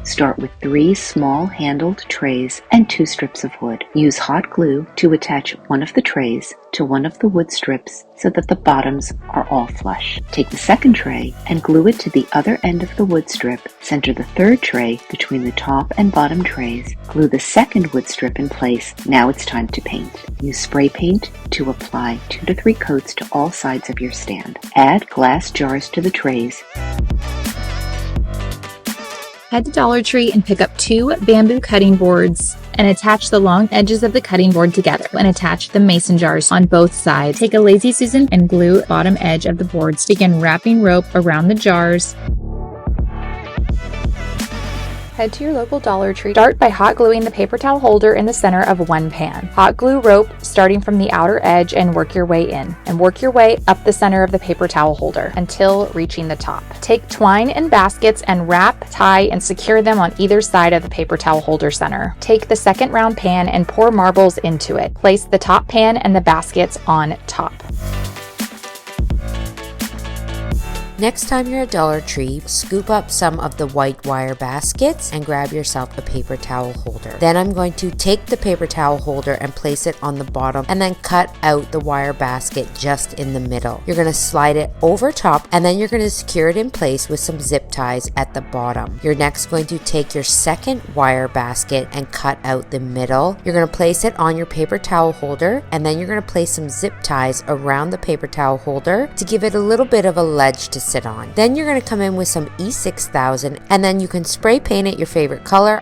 Start with 3 small handled trays and 2 strips of wood. Use hot glue to attach one of the trays to one of the wood strips so that the bottoms are all flush. Take the second tray and glue it to the other end of the wood strip. Center the third tray between the top and bottom trays. Glue the second wood strip in place. Now it's time to paint. Use spray paint to apply 2 to 3 coats to all sides of your stand. Add glass jars to the trays. Head to Dollar Tree and pick up 2 bamboo cutting boards and attach the long edges of the cutting board together and attach the mason jars on both sides. Take a Lazy Susan and glue the bottom edge of the boards. Begin wrapping rope around the jars. Head to your local Dollar Tree. Start by hot gluing the paper towel holder in the center of one pan. Hot glue rope starting from the outer edge and work your way in. And work your way up the center of the paper towel holder until reaching the top. Take twine and baskets and wrap, tie, and secure them on either side of the paper towel holder center. Take the second round pan and pour marbles into it. Place the top pan and the baskets on top. Next time you're at Dollar Tree, scoop up some of the white wire baskets and grab yourself a paper towel holder. Then I'm going to take the paper towel holder and place it on the bottom and then cut out the wire basket just in the middle. You're going to slide it over top and then you're going to secure it in place with some zip ties at the bottom. You're next going to take your second wire basket and cut out the middle. You're going to place it on your paper towel holder and then you're going to place some zip ties around the paper towel holder to give it a little bit of a ledge to sit on. Then you're going to come in with some E6000 and then you can spray paint it your favorite color.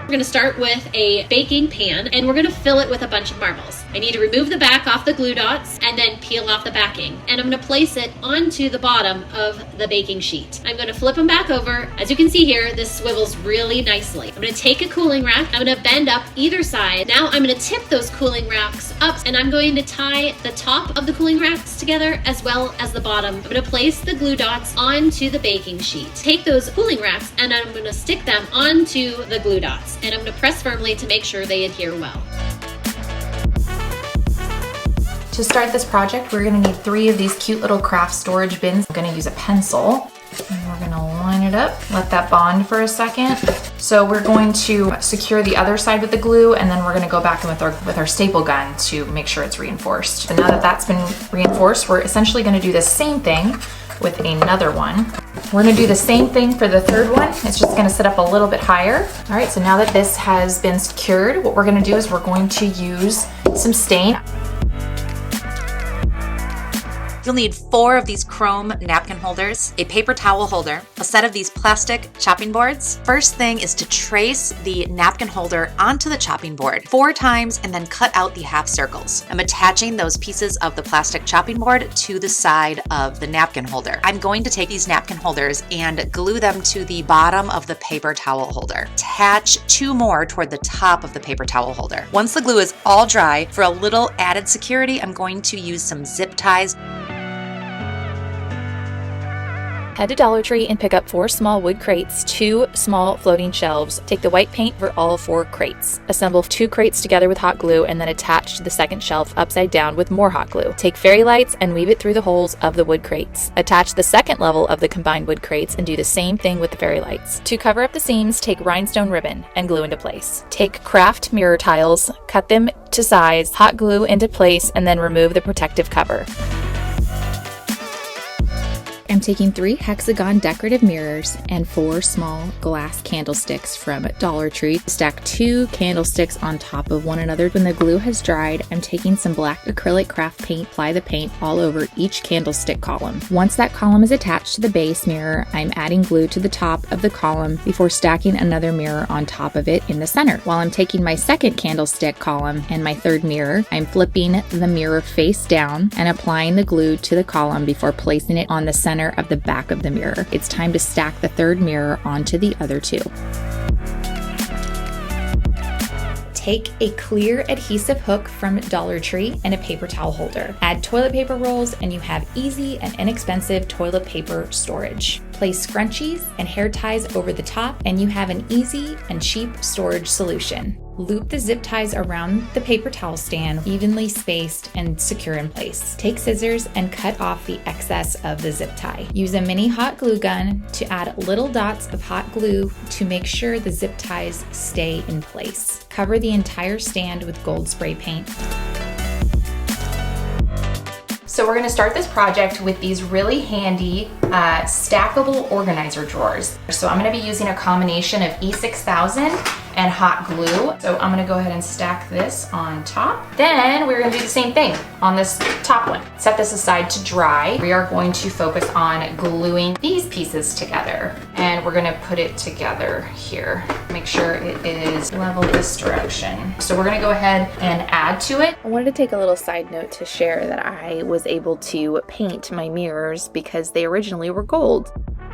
We're going to start with a baking pan and we're going to fill it with a bunch of marbles. I need to remove the back off the glue dots and then peel off the backing. And I'm going to place it onto the bottom of the baking sheet. I'm going to flip them back over. As you can see here, this swivels really nicely. I'm going to take a cooling rack. I'm going to bend up either side. Now I'm going to tip those cooling racks up and I'm going to tie the top of the cooling racks together as well as the bottom. I'm going to place the glue dots onto the baking sheet. Take those cooling racks and I'm going to stick them onto the glue dots. And I'm going to press firmly to make sure they adhere well. To start this project, we're going to need 3 of these cute little craft storage bins. I'm going to use a pencil and we're going to line it up, let that bond for a second. So we're going to secure the other side with the glue and then we're going to go back in with our staple gun to make sure it's reinforced. So now that that's been reinforced, we're essentially going to do the same thing with another one. We're gonna do the same thing for the third one. It's just gonna sit up a little bit higher. All right, so now that this has been secured, what we're gonna do is we're going to use some stain. You'll need 4 of these chrome napkin holders, a paper towel holder, a set of these plastic chopping boards. First thing is to trace the napkin holder onto the chopping board 4 times and then cut out the half circles. I'm attaching those pieces of the plastic chopping board to the side of the napkin holder. I'm going to take these napkin holders and glue them to the bottom of the paper towel holder. Attach 2 more toward the top of the paper towel holder. Once the glue is all dry, for a little added security, I'm going to use some zip ties. Head to Dollar Tree and pick up 4 small wood crates, 2 small floating shelves. Take the white paint for all 4 crates. Assemble 2 crates together with hot glue and then attach to the second shelf upside down with more hot glue. Take fairy lights and weave it through the holes of the wood crates. Attach the second level of the combined wood crates and do the same thing with the fairy lights. To cover up the seams, take rhinestone ribbon and glue into place. Take craft mirror tiles, cut them to size, hot glue into place, and then remove the protective cover. I'm taking 3 hexagon decorative mirrors and 4 small glass candlesticks from Dollar Tree. Stack 2 candlesticks on top of one another. When the glue has dried, I'm taking some black acrylic craft paint, apply the paint all over each candlestick column. Once that column is attached to the base mirror, I'm adding glue to the top of the column before stacking another mirror on top of it in the center. While I'm taking my second candlestick column and my third mirror, I'm flipping the mirror face down and applying the glue to the column before placing it on the center of the back of the mirror. It's time to stack the third mirror onto the other 2. Take a clear adhesive hook from Dollar Tree and a paper towel holder. Add toilet paper rolls and you have easy and inexpensive toilet paper storage. Place scrunchies and hair ties over the top and you have an easy and cheap storage solution. Loop the zip ties around the paper towel stand, evenly spaced and secure in place. Take scissors and cut off the excess of the zip tie. Use a mini hot glue gun to add little dots of hot glue to make sure the zip ties stay in place. Cover the entire stand with gold spray paint. So we're gonna start this project with these really handy stackable organizer drawers. So I'm gonna be using a combination of E6000 and hot glue. So I'm gonna go ahead and stack this on top. Then we're gonna do the same thing on this top one. Set this aside to dry. We are going to focus on gluing these pieces together. And we're gonna put it together here. Make sure it is level this direction. So we're gonna go ahead and add to it. I wanted to take a little side note to share that I was able to paint my mirrors because they originally were gold.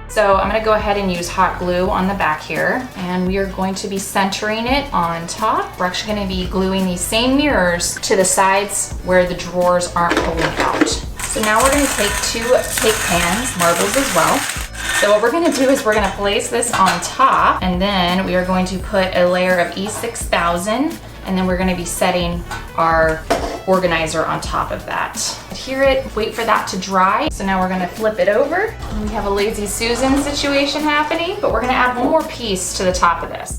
So I'm gonna go ahead and use hot glue on the back here, and we are going to be centering it on top. We're actually gonna be gluing these same mirrors to the sides where the drawers aren't pulling out. So now we're gonna take 2 cake pans, marbles as well. So what we're gonna do is we're gonna place this on top, and then we are going to put a layer of E6000, and then we're gonna be setting our organizer on top of that. Adhere it, wait for that to dry. So now we're gonna flip it over. We have a Lazy Susan situation happening, but we're gonna add one more piece to the top of this.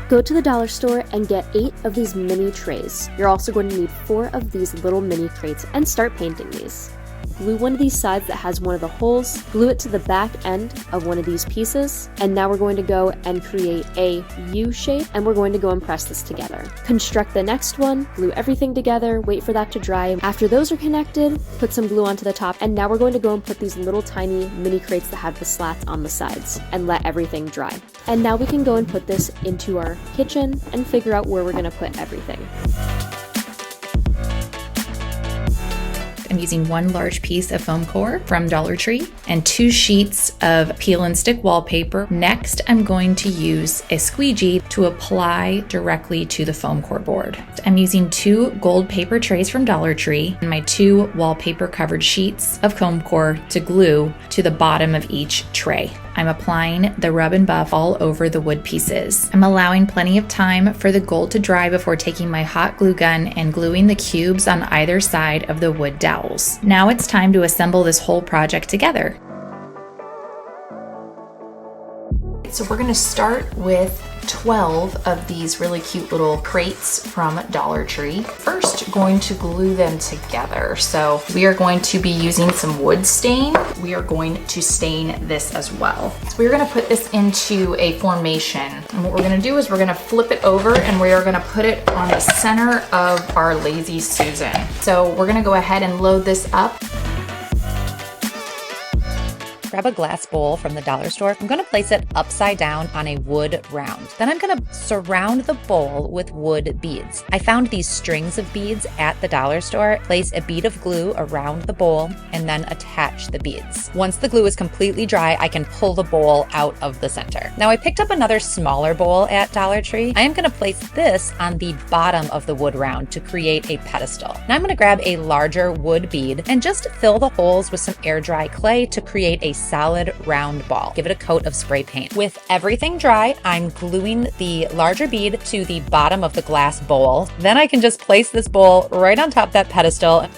Go to the dollar store and get 8 of these mini trays. You're also going to need 4 of these little mini crates and start painting these. Glue one of these sides that has one of the holes, glue it to the back end of one of these pieces, and now we're going to go and create a U shape, and we're going to go and press this together. Construct the next one, glue everything together, wait for that to dry. After those are connected, put some glue onto the top, and now we're going to go and put these little tiny mini crates that have the slats on the sides and let everything dry. And now we can go and put this into our kitchen and figure out where we're going to put everything. I'm using 1 large piece of foam core from Dollar Tree and 2 sheets of peel and stick wallpaper. Next, I'm going to use a squeegee to apply directly to the foam core board. I'm using 2 gold paper trays from Dollar Tree and my 2 wallpaper covered sheets of foam core to glue to the bottom of each tray. I'm applying the rub and buff all over the wood pieces. I'm allowing plenty of time for the gold to dry before taking my hot glue gun and gluing the cubes on either side of the wood dowels. Now it's time to assemble this whole project together. So we're gonna start with 12 of these really cute little crates from Dollar Tree. First, going to glue them together. So we are going to be using some wood stain. We are going to stain this as well. So we're gonna put this into a formation. And what we're gonna do is we're gonna flip it over and we are gonna put it on the center of our Lazy Susan. So we're gonna go ahead and load this up. Grab a glass bowl from the dollar store. I'm going to place it upside down on a wood round. Then I'm going to surround the bowl with wood beads. I found these strings of beads at the dollar store. Place a bead of glue around the bowl and then attach the beads. Once the glue is completely dry, I can pull the bowl out of the center. Now I picked up another smaller bowl at Dollar Tree. I am going to place this on the bottom of the wood round to create a pedestal. Now I'm going to grab a larger wood bead and just fill the holes with some air dry clay to create a solid round ball. Give it a coat of spray paint. With everything dry, I'm gluing the larger bead to the bottom of the glass bowl. Then I can just place this bowl right on top of that pedestal.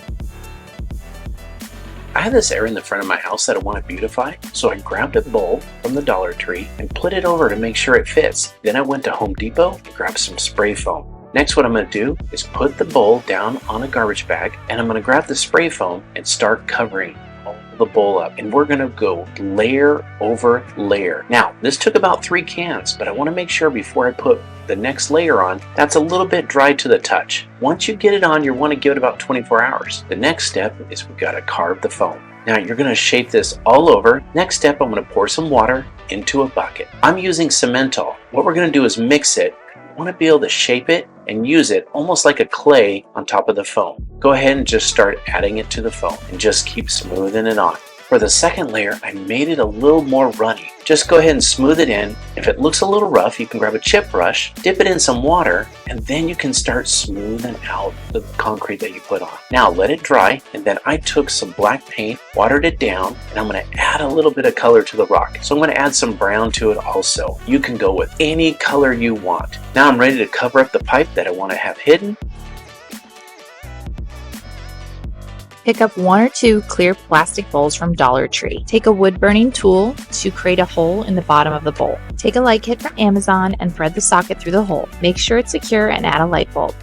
I have this area in the front of my house that I want to beautify, so I grabbed a bowl from the Dollar Tree and put it over to make sure it fits. Then I went to Home Depot and grabbed some spray foam. Next, what I'm going to do is put the bowl down on a garbage bag, and I'm going to grab the spray foam and start covering the bowl up, and we're going to go layer over layer. Now, this took about 3 cans, but I want to make sure before I put the next layer on, that's a little bit dry to the touch. Once you get it on, you want to give it about 24 hours. The next step is we've got to carve the foam. Now you're going to shape this all over. Next step, I'm going to pour some water into a bucket. I'm using Cementol. What we're going to do is mix it. I want to be able to shape it and use it almost like a clay on top of the foam. Go ahead and just start adding it to the foam and just keep smoothing it on. For the second layer, I made it a little more runny. Just go ahead and smooth it in. If it looks a little rough, you can grab a chip brush, dip it in some water, and then you can start smoothing out the concrete that you put on. Now let it dry, and then I took some black paint, watered it down, and I'm going to add a little bit of color to the rock. So I'm going to add some brown to it also. You can go with any color you want. Now I'm ready to cover up the pipe that I want to have hidden. Pick up 1 or 2 clear plastic bowls from Dollar Tree. Take a wood burning tool to create a hole in the bottom of the bowl. Take a light kit from Amazon and thread the socket through the hole. Make sure it's secure and add a light bulb.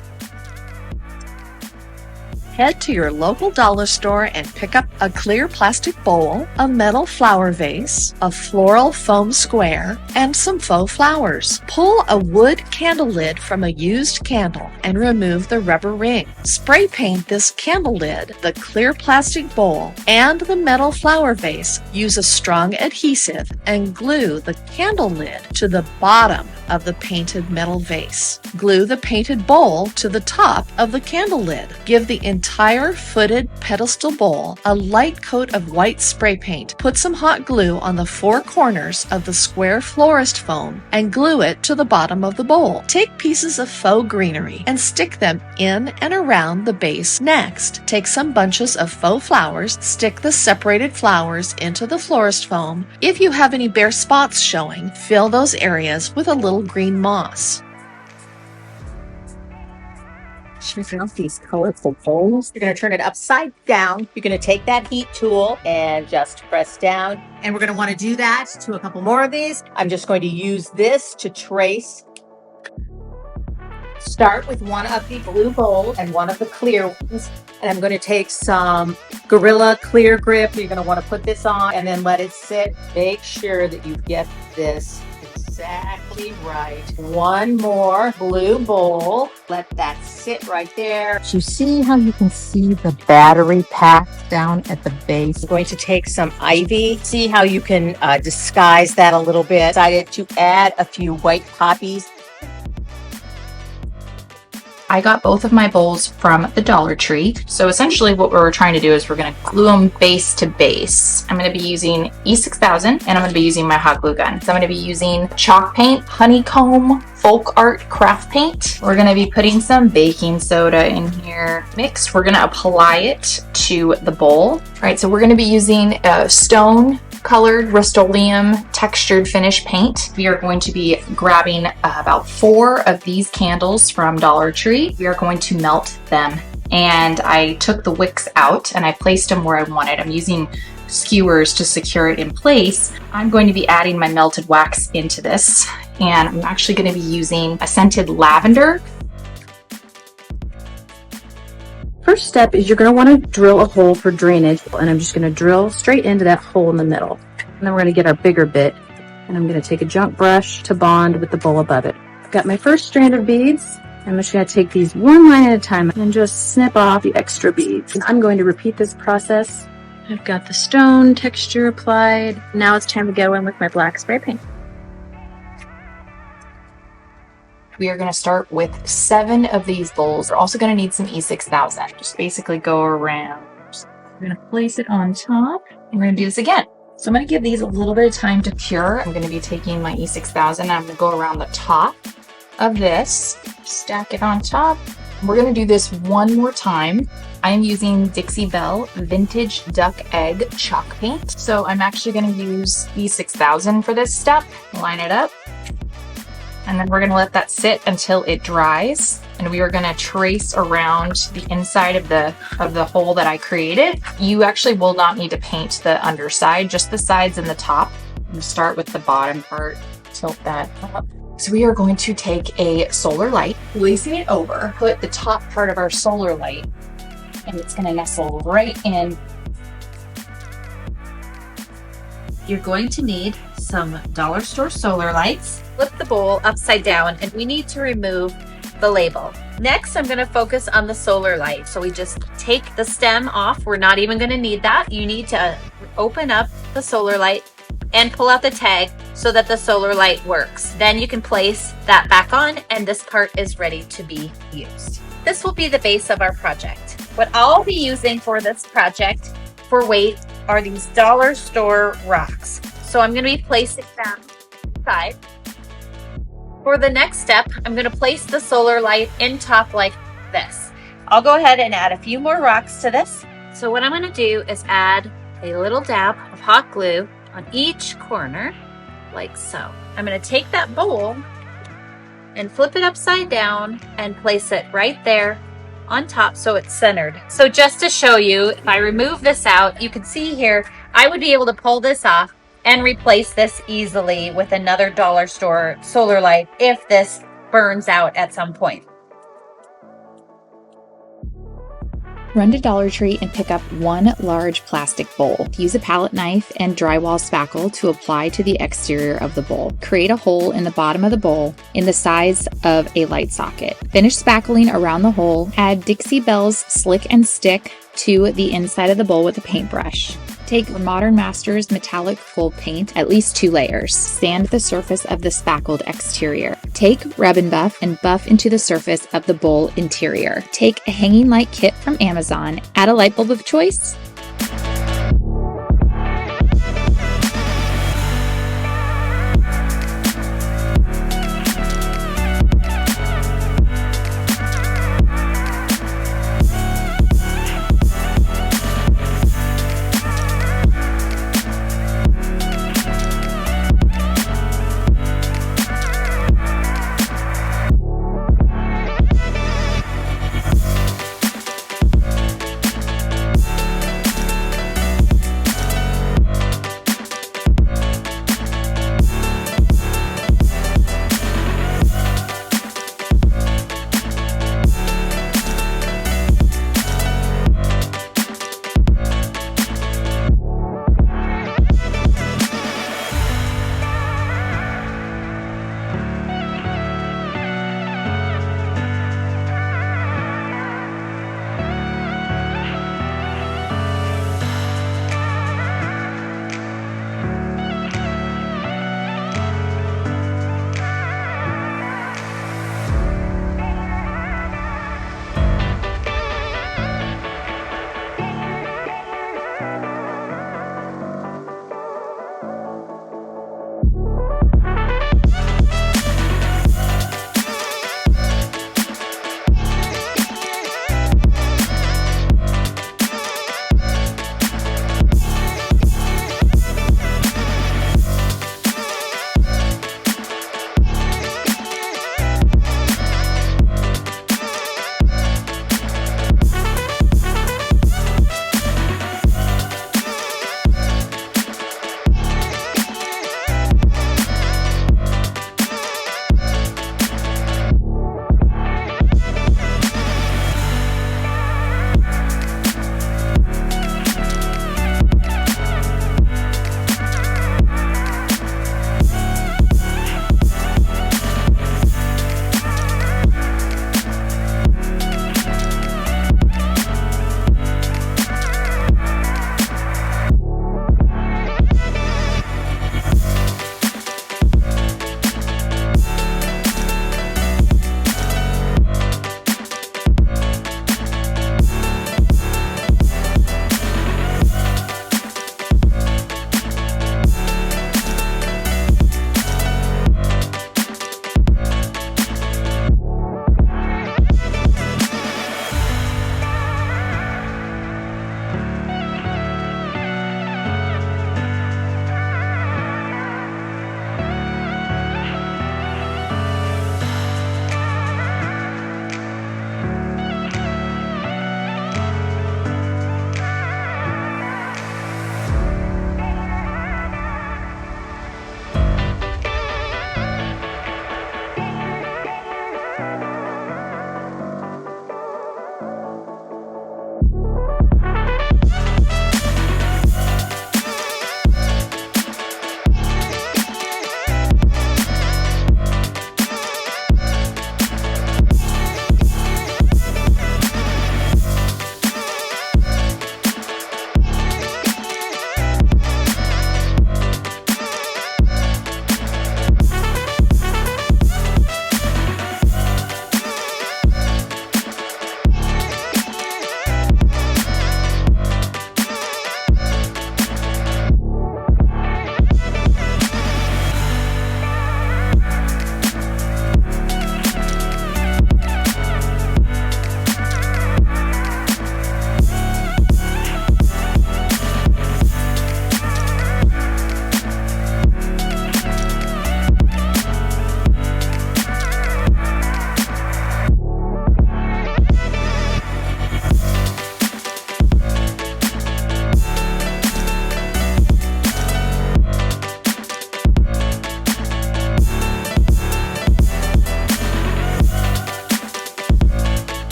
Head to your local dollar store and pick up a clear plastic bowl, a metal flower vase, a floral foam square, and some faux flowers. Pull a wood candle lid from a used candle and remove the rubber ring. Spray paint this candle lid, the clear plastic bowl, and the metal flower vase. Use a strong adhesive and glue the candle lid to the bottom of the painted metal vase. Glue the painted bowl to the top of the candle lid. Give the entire footed pedestal bowl a light coat of white spray paint. Put some hot glue on the 4 corners of the square florist foam and glue it to the bottom of the bowl. Take pieces of faux greenery and stick them in and around the base. Next, take some bunches of faux flowers, stick the separated flowers into the florist foam. If you have any bare spots showing, fill those areas with a little green moss. Check out these colorful bowls. You're going to turn it upside down. You're going to take that heat tool and just press down. And we're going to want to do that to a couple more of these. I'm just going to use this to trace. Start with one of the blue bowls and one of the clear ones. And I'm going to take some Gorilla Clear Grip. You're going to want to put this on and then let it sit. Make sure that you get this exactly right. One more blue bowl. Let that sit right there. So you see how you can see the battery pack down at the base? I'm going to take some ivy. See how you can disguise that a little bit. Decided to add a few white poppies. I got both of my bowls from the Dollar Tree. So essentially what we're trying to do is we're going to glue them base to base. I'm going to be using E6000 and I'm going to be using my hot glue gun. So I'm going to be using chalk paint, honeycomb, folk art craft paint. We're going to be putting some baking soda in here mixed. We're going to apply it to the bowl. All right, so we're going to be using a stone colored Rust-Oleum textured finish paint. We are going to be grabbing about 4 of these candles from Dollar Tree. We are going to melt them, and I took the wicks out and I placed them where I wanted. I'm using skewers to secure it in place. I'm going to be adding my melted wax into this, and I'm actually going to be using a scented lavender. First step is you're going to want to drill a hole for drainage, and I'm just going to drill straight into that hole in the middle. And then we're going to get our bigger bit, and I'm going to take a junk brush to bond with the bowl above it. I've got my first strand of beads. I'm just going to take these one line at a time and just snip off the extra beads. And I'm going to repeat this process. I've got the stone texture applied. Now it's time to go in with my black spray paint. We are going to start with 7 of these bowls. We're also going to need some E6000. Just basically go around. We're going to place it on top, and we're going to do this again. So I'm going to give these a little bit of time to cure. I'm going to be taking my E6000 and I'm going to go around the top of this, stack it on top. We're going to do this one more time. I am using Dixie Belle Vintage Duck Egg Chalk Paint. So I'm actually going to use E6000 for this step. Line it up. And then we're going to let that sit until it dries. And we are going to trace around the inside of the hole that I created. You actually will not need to paint the underside, just the sides and the top. You start with the bottom part, tilt that up. So we are going to take a solar light, placing it over, put the top part of our solar light, and it's going to nestle right in. You're going to need some dollar store solar lights. Flip the bowl upside down, and we need to remove the label. Next, I'm going to focus on the solar light. So we just take the stem off. We're not even going to need that. You need to open up the solar light and pull out the tag so that the solar light works. Then you can place that back on, and this part is ready to be used. This will be the base of our project. What I'll be using for this project for weight are these dollar store rocks. So I'm going to be placing them inside. For the next step, I'm going to place the solar light in top like this. I'll go ahead and add a few more rocks to this. So what I'm going to do is add a little dab of hot glue on each corner, like so. I'm going to take that bowl and flip it upside down and place it right there on top so it's centered. So just to show you, if I remove this out, you can see here, I would be able to pull this off and replace this easily with another dollar store solar light if this burns out at some point. Run to Dollar Tree and pick up one large plastic bowl. Use a palette knife and drywall spackle to apply to the exterior of the bowl. Create a hole in the bottom of the bowl in the size of a light socket. Finish spackling around the hole. Add Dixie Belle's Slick and Stick to the inside of the bowl with a paintbrush. Take Modern Masters metallic full paint, at least 2 layers. Sand the surface of the spackled exterior. Take Rub and Buff and buff into the surface of the bowl interior. Take a hanging light kit from Amazon, add a light bulb of choice,